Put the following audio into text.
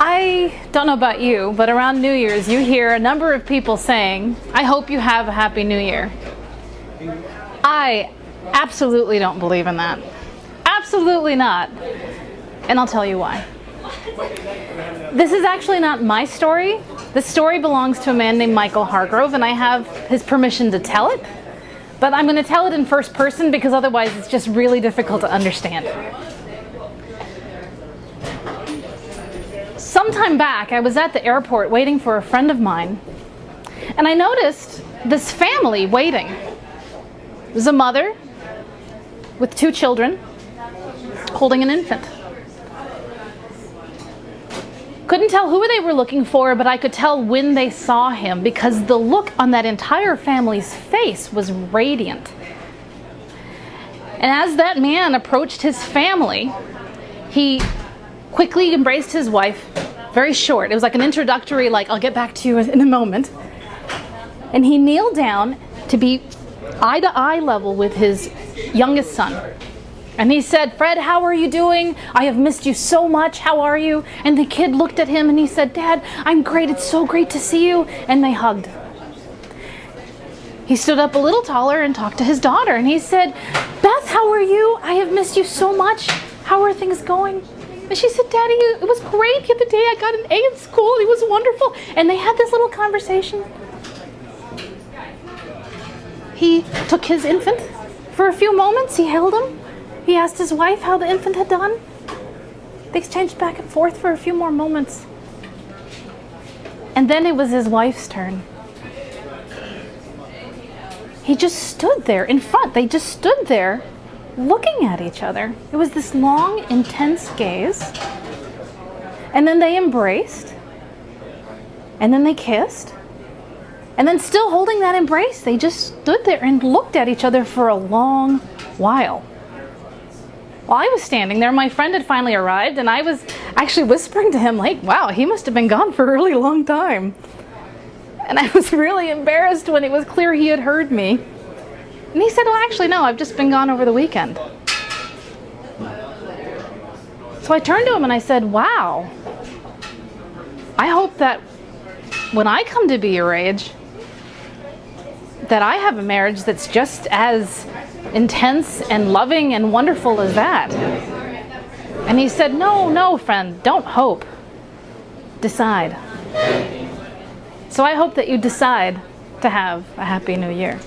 I don't know about you, but around New Year's you hear a number of people saying, I hope you have a happy New Year. I absolutely don't believe in that. Absolutely not. And I'll tell you why. This is actually not my story. This story belongs to a man named Michael Hargrove, and I have his permission to tell it. But I'm going to tell it in first person because otherwise it's just really difficult to understand. Sometime back, I was at the airport waiting for a friend of mine, and I noticed this family waiting. It was a mother with 2 children holding an infant. Couldn't tell who they were looking for, but I could tell when they saw him because the look on that entire family's face was radiant. And as that man approached his family, he quickly embraced his wife, very short. It was like an introductory, like, I'll get back to you in a moment. And he kneeled down to be eye to eye level with his youngest son. And he said, Fred, how are you doing? I have missed you so much. How are you? And the kid looked at him and he said, Dad, I'm great. It's so great to see you. And they hugged. He stood up a little taller and talked to his daughter. And he said, Beth, how are you? I have missed you so much. How are things going? And she said, Daddy, it was great. The other day I got an A in school. It was wonderful. And they had this little conversation. He took his infant for a few moments. He held him. He asked his wife how the infant had done. They exchanged back and forth for a few more moments. And then it was his wife's turn. He just stood there in front. They just stood there looking at each other. It was this long, intense gaze. And then they embraced. And then they kissed. And then still holding that embrace, they just stood there and looked at each other for a long while. While I was standing there, my friend had finally arrived, and I was actually whispering to him, like, wow, he must have been gone for a really long time. And I was really embarrassed when it was clear he had heard me. And he said, well, actually, no, I've just been gone over the weekend. So I turned to him and I said, wow, I hope that when I come to be your age, that I have a marriage that's just as intense and loving and wonderful as that. And he said, no, friend, don't hope. Decide. So I hope that you decide to have a happy new year.